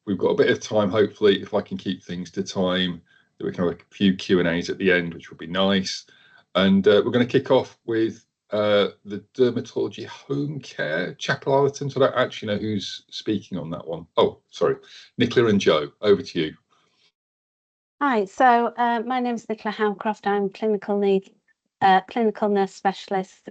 we've got a bit of time, hopefully, if I can keep things to time, that we can have a few Q&As at the end, which will be nice. And we're going to kick off with the Dermatology Homecare, Chapel Allerton. So I don't actually know who's speaking on that one. Oh, sorry, Nicola and Joe, over to you. Hi, so my name is Nicola Howcroft. I'm clinical nurse specialist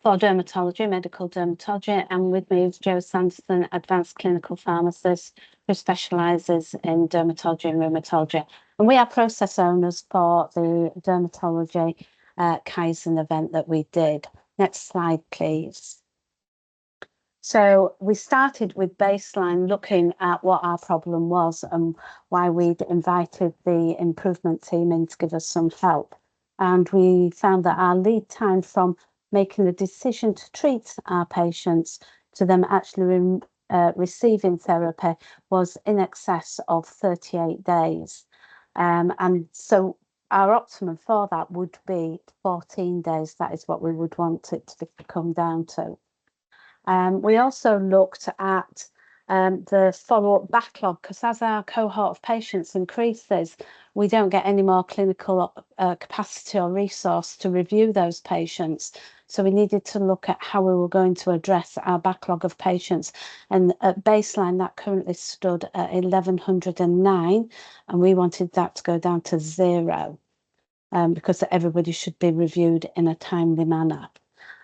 for dermatology, medical dermatology, and with me is Joe Sanderson, advanced clinical pharmacist who specialises in dermatology and rheumatology. And we are process owners for the dermatology Kaizen event that we did. Next slide, please. So we started with baseline, looking at what our problem was and why we'd invited the improvement team in to give us some help. And we found that our lead time from making the decision to treat our patients to them actually receiving therapy was in excess of 38 days. And so our optimum for that would be 14 days. That is what we would want it to come down to. We also looked at the follow-up backlog, because as our cohort of patients increases, we don't get any more clinical capacity or resource to review those patients. So we needed to look at how we were going to address our backlog of patients. And at baseline, that currently stood at 1,109, and we wanted that to go down to 0, because everybody should be reviewed in a timely manner.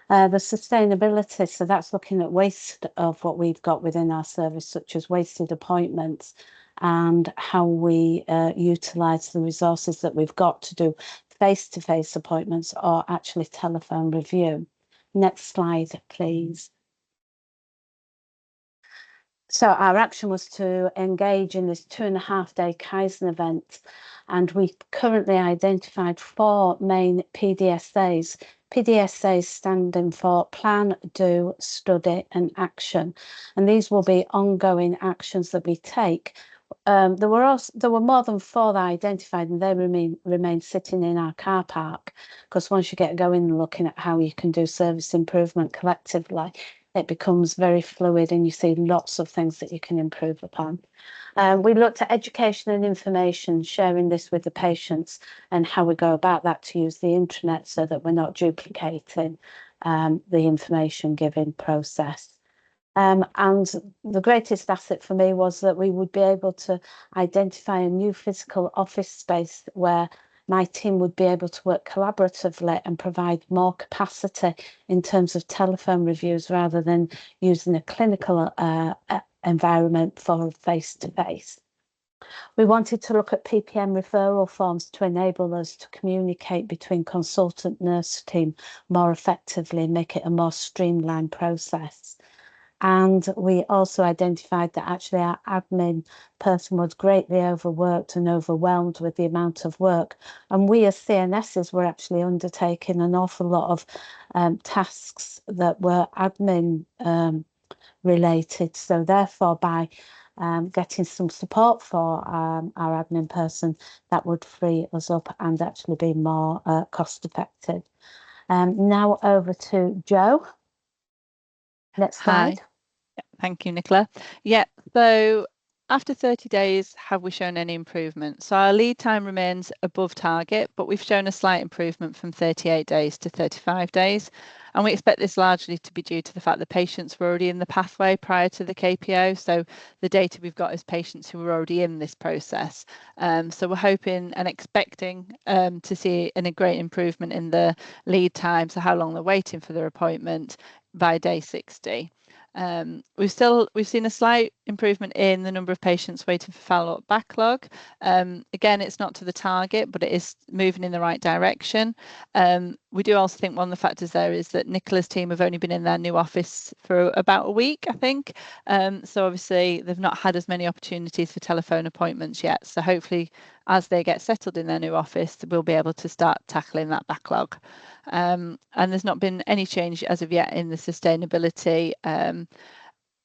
The sustainability, so that's looking at waste of what we've got within our service, such as wasted appointments, and how we utilise the resources that we've got to do face-to-face appointments or actually telephone review. Next slide, please. So our action was to engage in this 2.5-day Kaizen event, and we currently identified 4 main PDSAs. PDSAs standing for Plan, Do, Study and Action. And these will be ongoing actions that we take. There were more than 4 that I identified, and they remain sitting in our car park, because once you get going and looking at how you can do service improvement collectively, it becomes very fluid and you see lots of things that you can improve upon. We looked at education and information, sharing this with the patients and how we go about that to use the intranet so that we're not duplicating the information giving process. And the greatest asset for me was that we would be able to identify a new physical office space where my team would be able to work collaboratively and provide more capacity in terms of telephone reviews rather than using a clinical environment for face-to-face. We wanted to look at PPM referral forms to enable us to communicate between consultant nurse team more effectively and make it a more streamlined process. And we also identified that actually our admin person was greatly overworked and overwhelmed with the amount of work. And we as CNSs were actually undertaking an awful lot of tasks that were admin related. So therefore, by getting some support for our admin person, that would free us up and actually be more cost effective. Now over to Joe. Next slide. Hi. Thank you, Nicola. Yeah, so after 30 days, have we shown any improvement? So our lead time remains above target, but we've shown a slight improvement from 38 days to 35 days. And we expect this largely to be due to the fact that patients were already in the pathway prior to the KPO. So the data we've got is patients who were already in this process. So we're hoping and expecting to see a great improvement in the lead time, so how long they're waiting for their appointment, by day 60. We've seen a slight improvement in the number of patients waiting for follow-up backlog. Again, it's not to the target, but it is moving in the right direction. We do also think one of the factors there is that Nicola's team have only been in their new office for about a week, I think. So obviously they've not had as many opportunities for telephone appointments yet. So hopefully as they get settled in their new office, we'll be able to start tackling that backlog. And there's not been any change as of yet in the sustainability,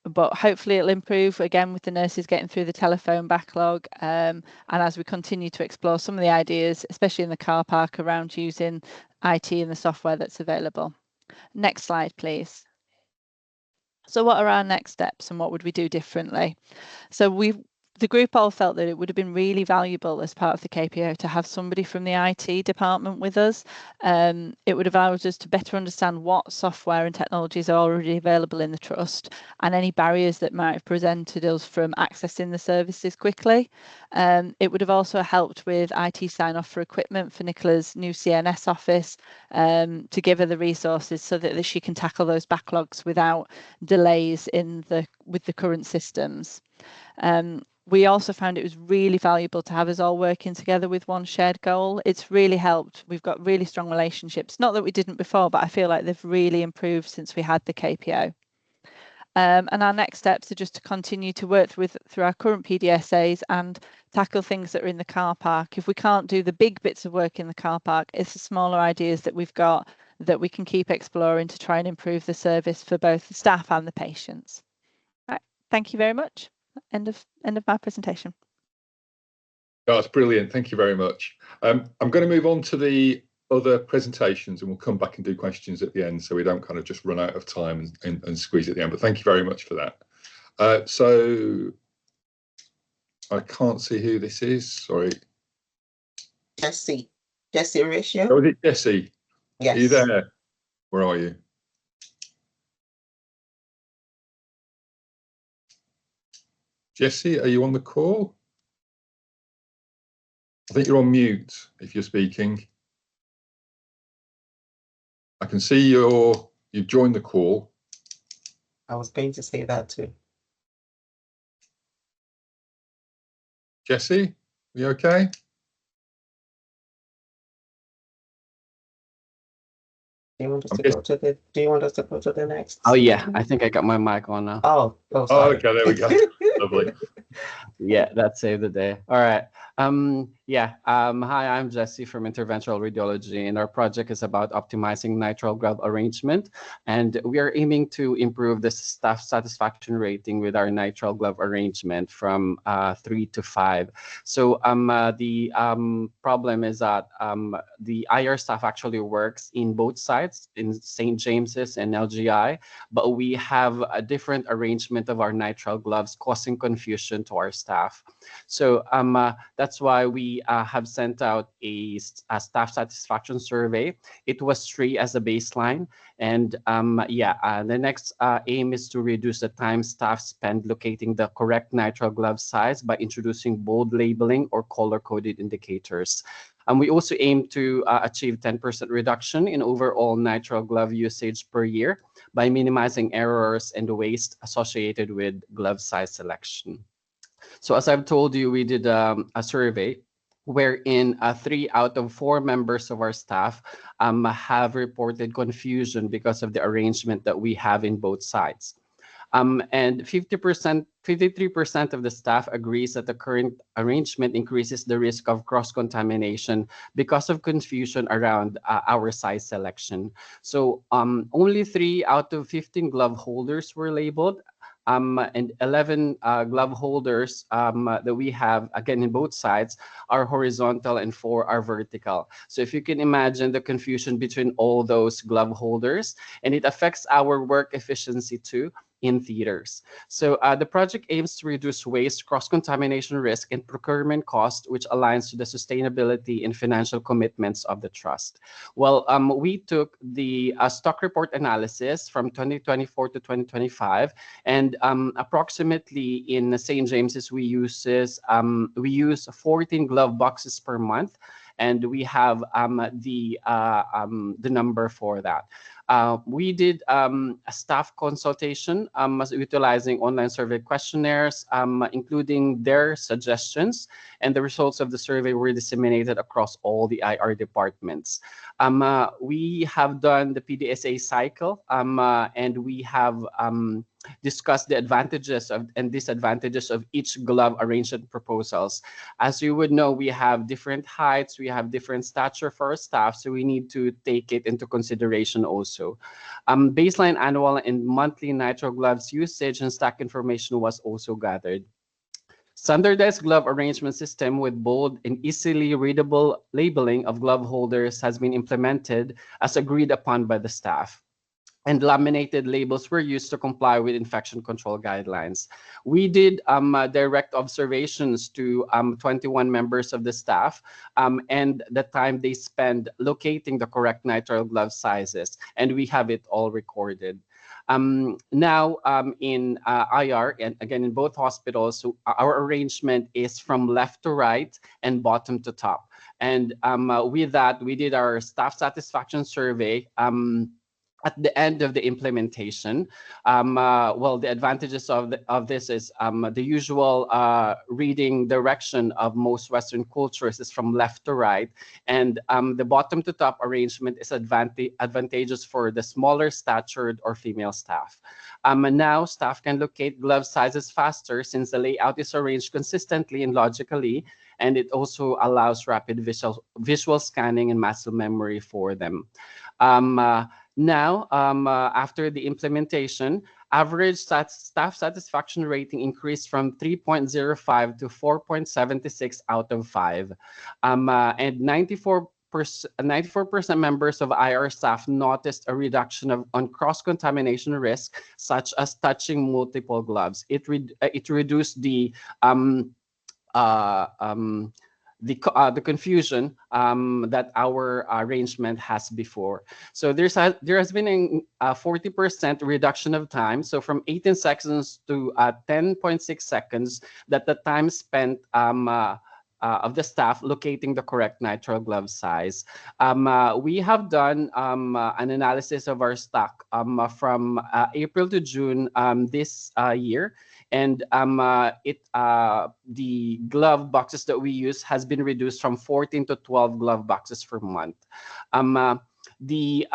but hopefully it'll improve again with the nurses getting through the telephone backlog, and as we continue to explore some of the ideas, especially in the car park, around using IT and the software that's available. Next slide, please. So what are our next steps and what would we do differently? So the group all felt that it would have been really valuable as part of the KPO to have somebody from the IT department with us. It would have allowed us to better understand what software and technologies are already available in the trust and any barriers that might have presented us from accessing the services quickly. It would have also helped with IT sign-off for equipment for Nicola's new CNS office, to give her the resources so that she can tackle those backlogs without delays with the current systems. We also found it was really valuable to have us all working together with one shared goal. It's really helped. We've got really strong relationships. Not that we didn't before, but I feel like they've really improved since we had the KPO. And our next steps are just to continue to work through our current PDSAs and tackle things that are in the car park. If we can't do the big bits of work in the car park, it's the smaller ideas that we've got that we can keep exploring to try and improve the service for both the staff and the patients. Right. Thank you very much. End of my presentation. That's brilliant. Thank you very much. I'm going to move on to the other presentations and we'll come back and do questions at the end so we don't kind of just run out of time and squeeze at the end. But thank you very much for that. So I can't see who this is. Sorry. Jesse Ratio. Oh, is it Jesse? Yes. Are you there? Where are you? Jesse, are you on the call? I think you're on mute if you're speaking. I can see you've joined the call. I was going to say that too. Jesse, are you okay? Do you want us to go to the next? Oh yeah, I think I got my mic on now. Oh, Oh, sorry. okay, there we go. Lovely. Yeah, that saved the day. All right. Hi, I'm Jesse from Interventional Radiology, and our project is about optimizing nitrile glove arrangement. And we are aiming to improve the staff satisfaction rating with our nitrile glove arrangement from 3 to 5. So the problem is that the IR staff actually works in both sites, in St. James's and LGI, but we have a different arrangement of our nitrile gloves, causing confusion to our staff. So that's why we have sent out a staff satisfaction survey. It was 3 as a baseline. And the next aim is to reduce the time staff spend locating the correct nitrile glove size by introducing bold labeling or color-coded indicators. And we also aim to achieve 10% reduction in overall nitrile glove usage per year by minimizing errors and the waste associated with glove size selection. So as I've told you, we did a survey wherein 3 out of 4 members of our staff have reported confusion because of the arrangement that we have in both sides. And 53% of the staff agrees that the current arrangement increases the risk of cross-contamination because of confusion around our size selection. So only 3 out of 15 glove holders were labeled. And 11 glove holders that we have, again, in both sides, are horizontal and 4 are vertical. So if you can imagine the confusion between all those glove holders, and it affects our work efficiency too in theaters. So the project aims to reduce waste, cross-contamination risk, and procurement cost, which aligns to the sustainability and financial commitments of the trust. Well, we took the stock report analysis from 2024 to 2025, and approximately in St. James's we use 14 glove boxes per month, and we have the number for that. We did a staff consultation utilizing online survey questionnaires, including their suggestions, and the results of the survey were disseminated across all the IR departments. We have done the PDSA cycle, and we have discuss the advantages and disadvantages of each glove arrangement proposals. As you would know, we have different heights, we have different stature for our staff, so we need to take it into consideration also. Baseline annual and monthly nitrile gloves usage and stock information was also gathered. Standardized glove arrangement system with bold and easily readable labeling of glove holders has been implemented as agreed upon by the staff. and laminated labels were used to comply with infection control guidelines. We did direct observations to 21 members of the staff and the time they spend locating the correct nitrile glove sizes, and we have it all recorded. Now in IR, and again in both hospitals, our arrangement is from left to right and bottom to top. And with that, we did our staff satisfaction survey at the end of the implementation. Well, the advantages of this is the usual reading direction of most Western cultures is from left to right, and the bottom to top arrangement is advantageous for the smaller statured or female staff. Now, staff can locate glove sizes faster since the layout is arranged consistently and logically, and it also allows rapid visual scanning and muscle memory for them. Now, after the implementation, average staff satisfaction rating increased from 3.05 to 4.76 out of 5. And 94% members of IR staff noticed a reduction on cross-contamination risk, such as touching multiple gloves. It reduced the confusion that our arrangement has before. So there has been a 40% reduction of time. So from 18 seconds to 10.6 seconds, that the time spent of the staff locating the correct nitrile glove size. We have done an analysis of our stock from April to June this year. And the glove boxes that we use has been reduced from 14 to 12 glove boxes per month. The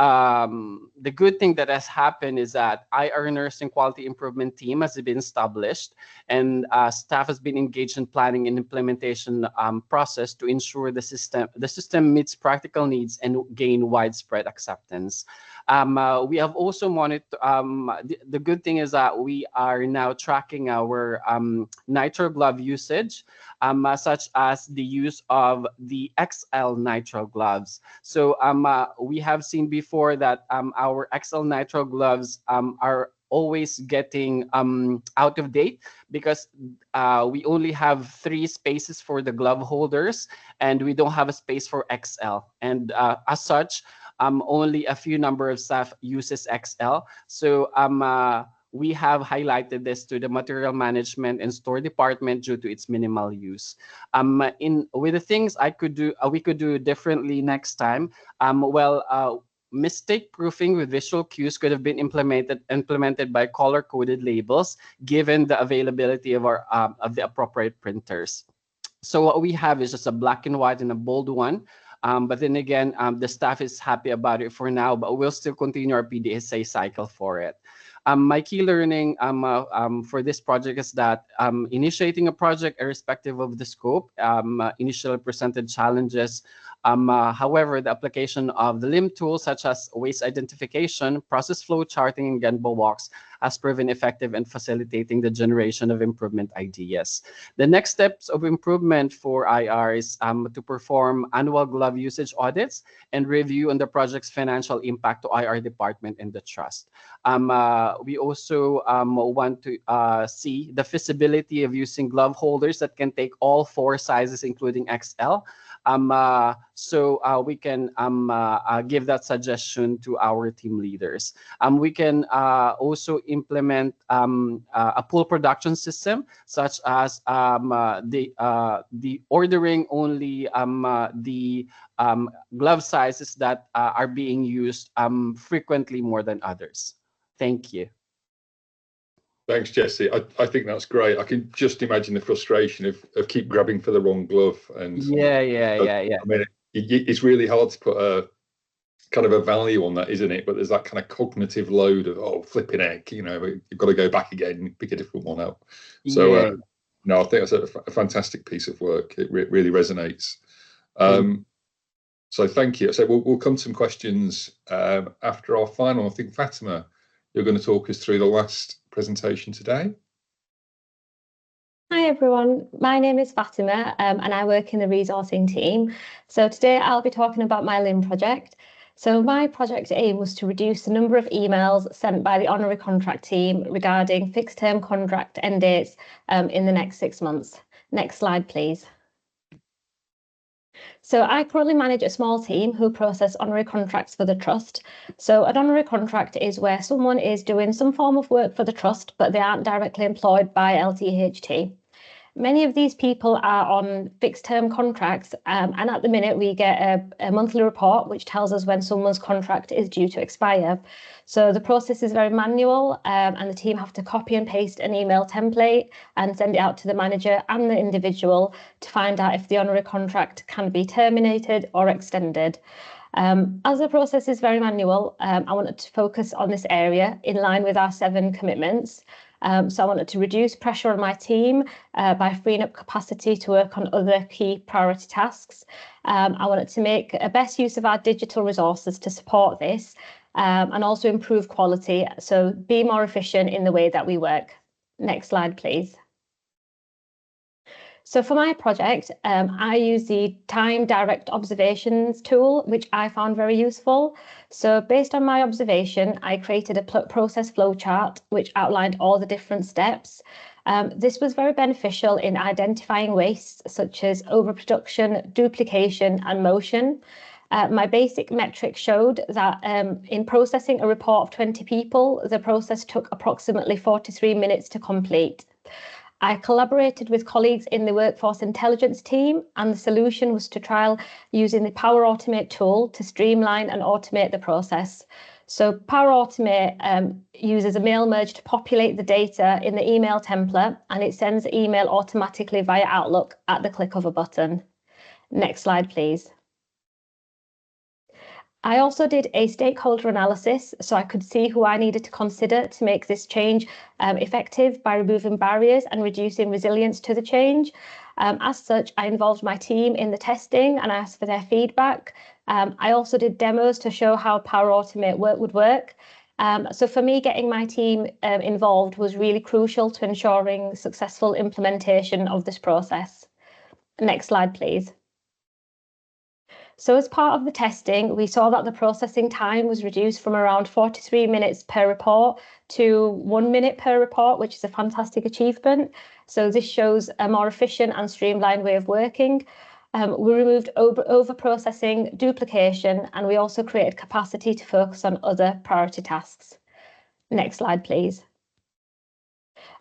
good thing that has happened is that IR nursing quality improvement team has been established, and staff has been engaged in planning and implementation process to ensure the system meets practical needs and gain widespread acceptance. We have also monitored. The good thing is that we are now tracking our nitrile glove usage, such as the use of the XL nitrile gloves. So we have seen before that our XL nitrile gloves are always getting out of date because we only have 3 spaces for the glove holders, and we don't have a space for XL. And as such, only a few number of staff uses XL. So we have highlighted this to the material management and store department due to its minimal use. With the things we could do differently next time. Mistake proofing with visual cues could have been implemented by color-coded labels, given the availability of the appropriate printers. So what we have is just a black and white and a bold one. But then again, the staff is happy about it for now, but we'll still continue our PDSA cycle for it. My key learning for this project is that initiating a project, irrespective of the scope, initially presented challenges. However, the application of the LIM tools, such as waste identification, process flow charting, and Genbo walks, has proven effective in facilitating the generation of improvement ideas. The next steps of improvement for IR is to perform annual glove usage audits and review on the project's financial impact to IR department and the trust. We also want to see the feasibility of using glove holders that can take all 4 sizes, including XL. So we can give that suggestion to our team leaders. We can also implement a pool production system, such as the ordering only the glove sizes that are being used frequently more than others. Thank you. Thanks, Jesse. I think that's great. I can just imagine the frustration of keep grabbing for the wrong glove. And yeah. I mean, it's really hard to put a kind of a value on that, isn't it? But there's that kind of cognitive load of flipping heck, you've got to go back again and pick a different one up. So no, I think that's a fantastic piece of work. It really resonates. So thank you. So we'll come to some questions after our final. I think, Fatima, you're going to talk us through the last presentation today. Hi everyone, my name is Fatima and I work in the resourcing team. So today I'll be talking about my LIM project. So my project aim was to reduce the number of emails sent by the honorary contract team regarding fixed term contract end dates in the next 6 months. Next slide, please. So I currently manage a small team who process honorary contracts for the trust. So an honorary contract is where someone is doing some form of work for the trust, but they aren't directly employed by LTHT. Many of these people are on fixed term contracts, and at the minute we get a monthly report which tells us when someone's contract is due to expire. So the process is very manual, and the team have to copy and paste an email template and send it out to the manager and the individual to find out if the honorary contract can be terminated or extended. As the process is very manual, I wanted to focus on this area in line with our 7 commitments. So I wanted to reduce pressure on my team by freeing up capacity to work on other key priority tasks. I wanted to make a best use of our digital resources to support this and also improve quality, so be more efficient in the way that we work. Next slide, please. So for my project, I use the Time Direct Observations tool, which I found very useful. So based on my observation, I created a process flowchart, which outlined all the different steps. This was very beneficial in identifying wastes such as overproduction, duplication, and motion. My basic metric showed that in processing a report of 20 people, the process took approximately 43 minutes to complete. I collaborated with colleagues in the workforce intelligence team, and the solution was to trial using the Power Automate tool to streamline and automate the process. So Power Automate uses a mail merge to populate the data in the email template, and it sends the email automatically via Outlook at the click of a button. Next slide, please. I also did a stakeholder analysis so I could see who I needed to consider to make this change effective by removing barriers and reducing resilience to the change. As such, I involved my team in the testing and I asked for their feedback. I also did demos to show how Power Automate would work. So for me, getting my team involved was really crucial to ensuring successful implementation of this process. Next slide, please. So as part of the testing, we saw that the processing time was reduced from around 43 minutes per report to 1 minute per report, which is a fantastic achievement. So this shows a more efficient and streamlined way of working. We removed over-processing, duplication, and we also created capacity to focus on other priority tasks. Next slide, please.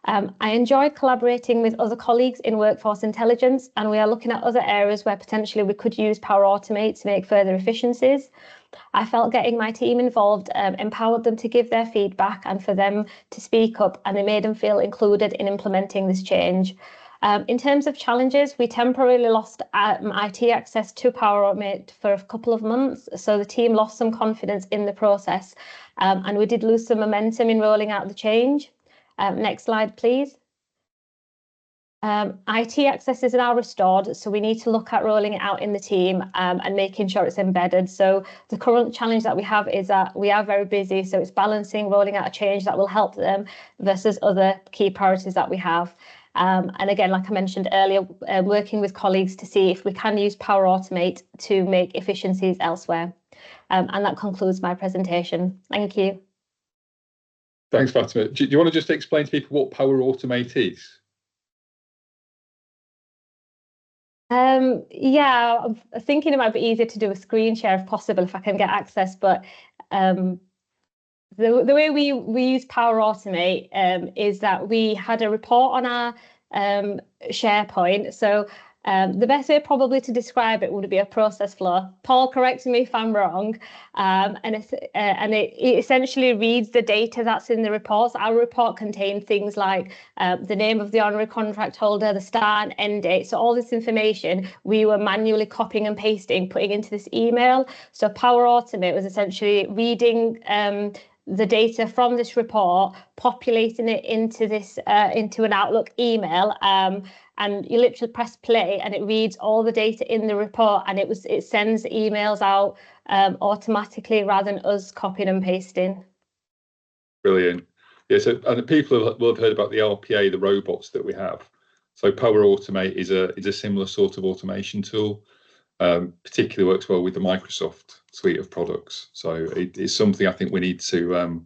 I enjoyed collaborating with other colleagues in workforce intelligence, and we are looking at other areas where potentially we could use Power Automate to make further efficiencies. I felt getting my team involved empowered them to give their feedback and for them to speak up, and it made them feel included in implementing this change. In terms of challenges, we temporarily lost IT access to Power Automate for a couple of months, so the team lost some confidence in the process, and we did lose some momentum in rolling out the change. Next slide, please. IT access is now restored, so we need to look at rolling it out in the team and making sure it's embedded. So the current challenge that we have is that we are very busy, so it's balancing rolling out a change that will help them versus other key priorities that we have. And again, like I mentioned earlier, working with colleagues to see if we can use Power Automate to make efficiencies elsewhere. And that concludes my presentation. Thank you. Thanks, Fatima. Do you want to just explain to people what Power Automate is? Yeah, I'm thinking it might be easier to do a screen share if possible, if I can get access. But the way we use Power Automate is that we had a report on our SharePoint. So the best way probably to describe it would be a process flow. Paul, correct me if I'm wrong. And it essentially reads the data that's in the reports. Our report contained things like the name of the honorary contract holder, the start and end date. So all this information we were manually copying and pasting, putting into this email. So Power Automate was essentially reading the data from this report, populating it into this into an Outlook email, and you literally press play and it reads all the data in the report, and it sends emails out automatically rather than us copying and pasting. Brilliant. Yeah, so and people will have heard about the RPA, the robots that we have. So Power Automate is a similar sort of automation tool. Particularly works well with the Microsoft suite of products. So it's something I think we need to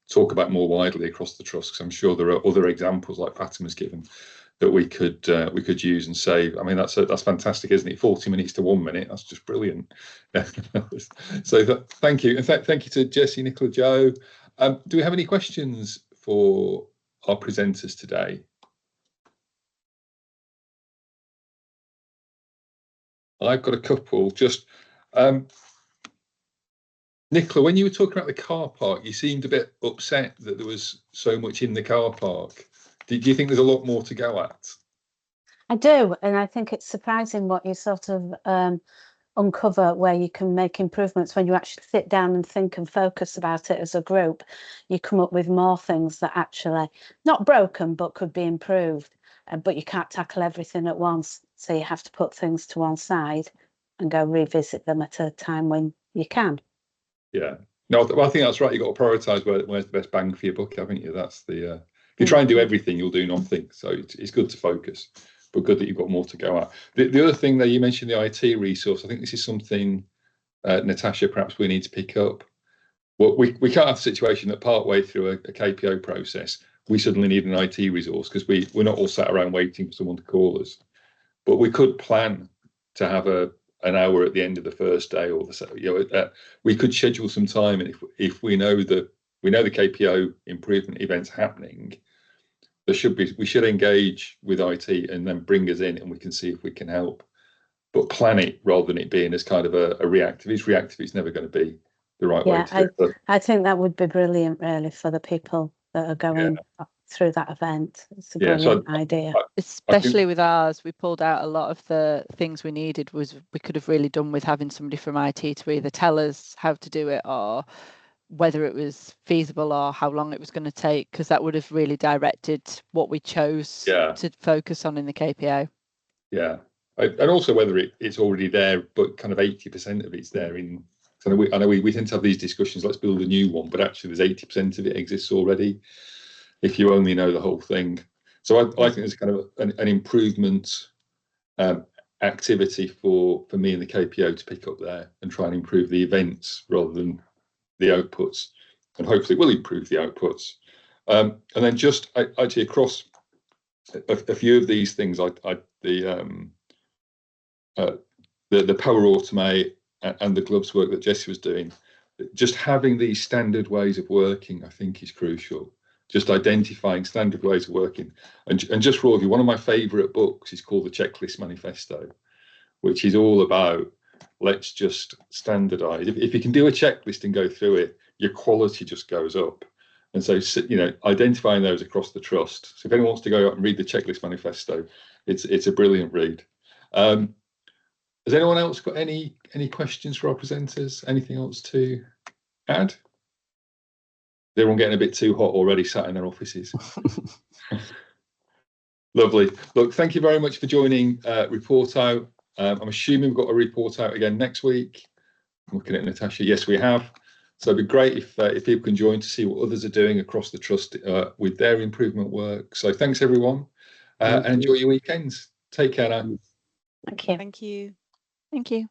talk about more widely across the trust, because I'm sure there are other examples like Fatima's given that we could use and save. I mean, that's fantastic, isn't it? 40 minutes to 1 minute. That's just brilliant. So thank you, and thank you to Jessie, Nicola, Joe. Do we have any questions for our presenters today? I've got a couple. Just Nicola, when you were talking about the car park, you seemed a bit upset that there was so much in the car park. Do you think there's a lot more to go at? I do, and I think it's surprising what you sort of uncover where you can make improvements when you actually sit down and think and focus about it as a group. You come up with more things that actually not broken but could be improved, but you can't tackle everything at once, so you have to put things to one side and go revisit them at a time when you can. Yeah, no, I think that's right. You've got to prioritise where's the best bang for your buck, haven't you? That's the if you try and do everything, you'll do nothing. So it's good to focus, but good that you've got more to go at. The other thing that you mentioned, the IT resource, I think this is something, Natasha, perhaps we need to pick up. Well, we can't have a situation that partway through a KPO process, we suddenly need an IT resource, because we're not all sat around waiting for someone to call us. But we could plan to have an hour at the end of the first day, or we could schedule some time, and if we know the KPO improvement events happening, we should engage with IT and then bring us in, and we can see if we can help. But plan it rather than it being as kind of a reactive. It's reactive. It's never going to be the right way to do it. I think that would be brilliant, really, for the people that are going through that event. It's a brilliant idea. Especially with ours, we pulled out a lot of the things we needed. We could have really done with having somebody from IT to either tell us how to do it, or whether it was feasible, or how long it was going to take, because that would have really directed what we chose to focus on in the KPO. Yeah, and also whether it's already there, but kind of 80% of it's there in. I know we tend to have these discussions, let's build a new one, but actually there's 80% of it exists already, if you only know the whole thing. So I think there's kind of an improvement activity for me and the KPO to pick up there and try and improve the events rather than the outputs, and hopefully we'll improve the outputs. And then just actually across a few of these things, the Power Automate and the gloves work that Jessie was doing, just having these standard ways of working, I think, is crucial. Just identifying standard ways of working. And just for all of you, one of my favourite books is called The Checklist Manifesto, which is all about, let's just standardise. If you can do a checklist and go through it, your quality just goes up. And so, identifying those across the trust. So if anyone wants to go out and read the Checklist Manifesto, it's a brilliant read. Has anyone else got any questions for our presenters? Anything else to add? They're all getting a bit too hot already, sat in their offices. Lovely. Look, thank you very much for joining Report Out. I'm assuming we've got a report out again next week. I'm looking at Natasha. Yes, we have. So it'd be great if people can join to see what others are doing across the trust with their improvement work. So thanks, everyone, and enjoy your weekends. Take care now. Thank you. Thank you. Thank you.